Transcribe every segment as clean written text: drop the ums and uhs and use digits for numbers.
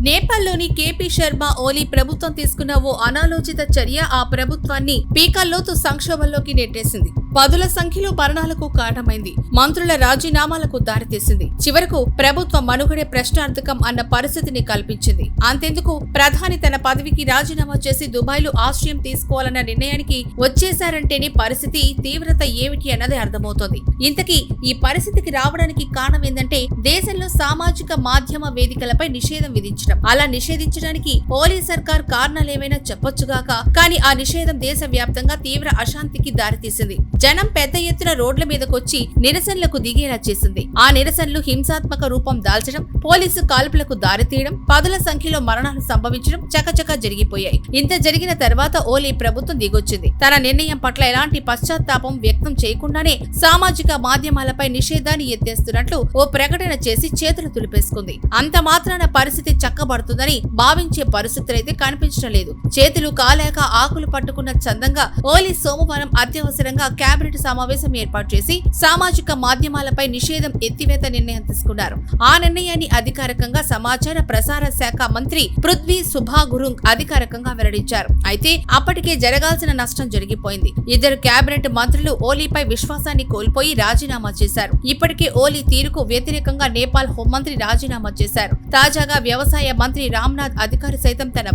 నేపాల్లోని KP Sharma ఓలీ ప్రభుత్వం తీసుకున్న ఓ అనాలోచిత చర్య ఆ ప్రభుత్వాన్ని పీకల్లోతు సంక్షోభంలోకి నెట్టేసింది. పదుల సంఖ్యలో మరణాలకు కారణమైంది. మంత్రుల రాజీనామాలకు దారితీసింది. చివరకు ప్రభుత్వ మనుగడే ప్రశ్నార్థకం అన్న పరిస్థితిని కల్పించింది. అంతెందుకు ప్రధాని తన పదవికి రాజీనామా చేసి దుబాయ్లో ఆశ్రయం తీసుకోవాలన్న నిర్ణయానికి వచ్చేశారంటేనే పరిస్థితి తీవ్రత ఏమిటి అన్నది అర్థమవుతోంది. ఇంతకీ ఈ పరిస్థితికి రావడానికి కారణం ఏందంటే దేశంలో సామాజిక మాధ్యమ వేదికలపై నిషేధం విధించడం. అలా నిషేధించడానికి ఓలీ సర్కార్ కారణాలేమైనా చెప్పొచ్చుగాక, కానీ ఆ నిషేధం దేశవ్యాప్తంగా తీవ్ర అశాంతికి దారితీసింది. జనం పెద్ద ఎత్తున రోడ్ల మీదకొచ్చి నిరసనలకు దిగేలా చేసింది. ఆ నిరసనలు హింసాత్మక రూపం దాల్చడం, పోలీసు కాల్పులకు దారితీయడం, పదుల సంఖ్యలో మరణాలు సంభవించడం చకచకా జరిగిపోయాయి. ఇంత జరిగిన తర్వాత ఓలీ ప్రభుత్వం దిగొచ్చింది. తన నిర్ణయం పట్ల ఎలాంటి పశ్చాత్తాపం వ్యక్తం చేయకుండానే సామాజిక మాధ్యమాలపై నిషేధాన్ని ఎత్తేస్తున్నట్లు ఓ ప్రకటన చేసి చేతులు దులిపేసుకుంది. అంత మాత్రాన పరిస్థితి చక్కబడుతుందని భావించే పరిస్థితులైతే కనిపించడం లేదు. చేతులు కాలేక ఆకులు పట్టుకున్న చందంగా ఓలీ సోమవారం అత్యవసరంగా కేబినెట్ సమావేశం ఏర్పాటు చేసి సామాజిక మాధ్యమాలపై నిషేధం ఎత్తివేత నిర్ణయం తీసుకున్నారు. ఆ నిర్ణయాన్ని అధికారికంగా సమాచార ప్రసార శాఖ మంత్రి పృథ్వీ సుభాగురుంగ్ అధికారికంగా వెల్లడించారు. అయితే అప్పటికే జరగాల్సిన నష్టం జరిగిపోయింది. ఇద్దరు కేబినెట్ మంత్రులు ఓలీపై విశ్వాసాన్ని కోల్పోయి రాజీనామా చేశారు. ఇప్పటికే ఓలీ తీరుకు వ్యతిరేకంగా నేపాల్ హోంమంత్రి రాజీనామా చేశారు. తాజాగా వ్యవసాయ మంత్రి రామ్నాథ్ అధికారి సైతం తన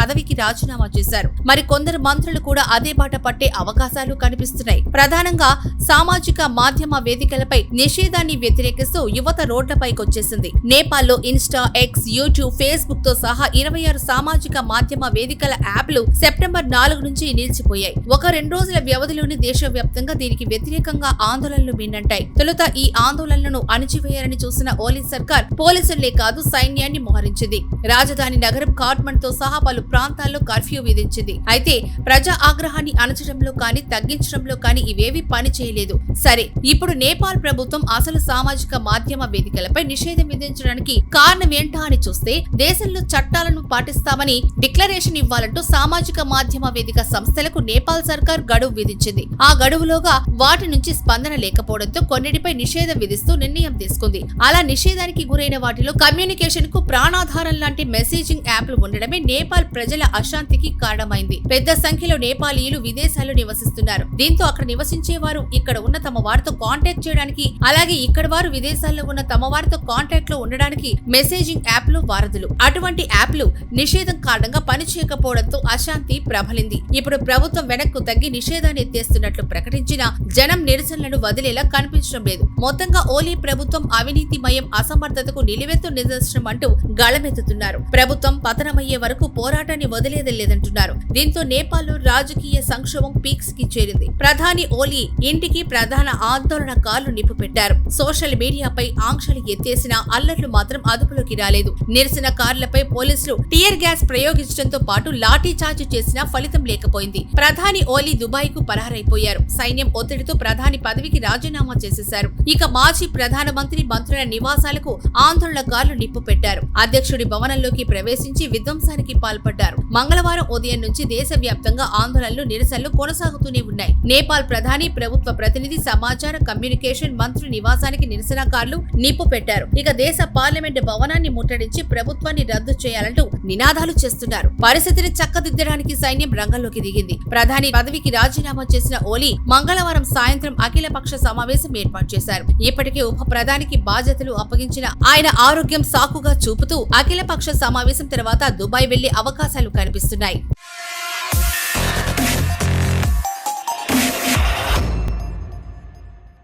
పదవికి రాజీనామా చేశారు. మరి కొందరు మంత్రులు కూడా అదే బాట పట్టే అవకాశాలు కనిపిస్తున్నాయి. ప్రధానంగా సామాజిక మాధ్యమ వేదికలపై నిషేధాన్ని వ్యతిరేకిస్తూ యువత రోడ్లపైకొచ్చేసింది. నేపాల్లో ఇన్స్టా, ఎక్స్, యూట్యూబ్, ఫేస్బుక్ తో సహా 26 సామాజిక మాధ్యమ వేదికల యాప్లు సెప్టెంబర్ 4 నుంచి నిలిచిపోయాయి. ఒక 2 రోజుల వ్యవధిలోని దేశవ్యాప్తంగా దీనికి వ్యతిరేకంగా ఆందోళనలు మిన్నంటాయి. తొలుత ఈ ఆందోళనలను అణిచివేయాలని చూసిన ఓలీ సర్కార్ పోలీసులే కాదు సైన్యాన్ని మోహరించింది. రాజధాని నగరం కాట్మండ్ తో సహా పలు ప్రాంతాల్లో కర్ఫ్యూ విధించింది. అయితే ప్రజా ఆగ్రహాన్ని అణచడంలో కానీ తగ్గించడంలో కానీ ఇవేవి పని చేయలేదు. సరే, ఇప్పుడు నేపాల్ ప్రభుత్వం అసలు సామాజిక మాధ్యమ వేదికలపై నిషేధం విధించడానికి కారణం ఏంటా అని చూస్తే దేశంలో చట్టాలను పాటిస్తామని డిక్లరేషన్ ఇవ్వాలంటూ సామాజిక మాధ్యమ వేదిక సంస్థలకు నేపాల్ సర్కార్ గడువు విధించింది. ఆ గడువులోగా వాటి నుంచి స్పందన లేకపోవడంతో కొన్నిటిపై నిషేధం విధిస్తూ నిర్ణయం తీసుకుంది. అలా నిషేధానికి గురైన వాటిలో కమ్యూనికేషన్ కు ప్రాణాధారం లాంటి మెసేజింగ్ యాప్లు ఉండడమే నేపాల్ ప్రజల అశాంతికి కారణమైంది. పెద్ద సంఖ్యలో నేపాలీయులు విదేశాల్లో నివసిస్తున్నారు. దీంతో అక్కడ నివసించే వారు ఇక్కడ ఉన్న తమ వారితో కాంటాక్ట్ చేయడానికి, అలాగే ఇక్కడ వారు విదేశాల్లో ఉన్న తమ వారితో కాంటాక్ట్ లో ఉండడానికి మెసేజింగ్ యాప్లు వారధులు. అటువంటి యాప్లు నిషేధం కారణంగా పనిచేయకపోవడంతో అశాంతి ప్రబలింది. ఇప్పుడు ప్రభుత్వం వెనక్కు తగ్గి నిషేధాన్ని ఎత్తేస్తున్నట్లు ప్రకటించినా జనం నిరసనలను వదిలేలా కనిపించడం లేదు. మొత్తంగా ఓలీ ప్రభుత్వం అవినీతిమయం, అసమర్థతకు నిలువెత్తు నిదర్శనం అంటూ గళమెత్తుతున్నారు. ప్రభుత్వం పతనమయ్యే వరకు పోరాటాన్ని వదిలేదలేదంటున్నారు. దీంతో నేపాల్లో రాజకీయ సంక్షోభం పీక్స్ కి చేరింది. ప్రధాని ఓలీ ఇంటికి ప్రధాన ఆందోళనకారులు నిప్పు పెట్టారు. సోషల్ మీడియాపై ఆంక్షలు ఎత్తేసినా అల్లర్లు మాత్రం అదుపులోకి రాలేదు. నిరసనకారులపై పోలీసులు టియర్ గ్యాస్ ప్రయోగించడంతో పాటు లాఠీ చార్జ్ చేసినా ఫలితం లేకపోయింది. ప్రధాని ఓలీ దుబాయ్ కు పరారైపోయారు. సైన్యం ఒత్తిడితో ప్రధాని పదవికి రాజీనామా చేసేశారు. ఇక మాజీ ప్రధానమంత్రి, మంత్రుల నివాసాలకు ఆందోళనకారులు నిప్పు పెట్టారు. అధ్యక్షుడి భవనంలోకి ప్రవేశించి విధ్వంసానికి పాల్పడ్డారు. మంగళవారం ఉదయం నుంచి దేశవ్యాప్తంగా ఆందోళనలు, నిరసనలు కొనసాగుతూనే ఉన్నాయి. నేపాల్ ప్రధాని, ప్రభుత్వ ప్రతినిధి, సమాచార కమ్యూనికేషన్ మంత్రి నివాసానికి నిరసనకారులు నిప్పు పెట్టారు. ఇక దేశ పార్లమెంట్ భవనాన్ని ముట్టడించి ప్రభుత్వాన్ని రద్దు చేయాలంటూ నినాదాలు చేస్తున్నారు. పరిస్థితిని చక్కదిద్దడానికి సైన్యం రంగంలోకి దిగింది. ప్రధాని పదవికి రాజీనామా చేసిన ఓలీ మంగళవారం సాయంత్రం అఖిలపక్ష సమావేశం ఏర్పాటు చేశారు. ఇప్పటికే ఉప ప్రధానికి బాధ్యతలు అప్పగించిన ఆయన ఆరోగ్యం సాకుగా చూపుతూ అఖిలపక్ష సమావేశం తర్వాత దుబాయ్ వెళ్లే అవకాశాలు కనిపిస్తున్నాయి.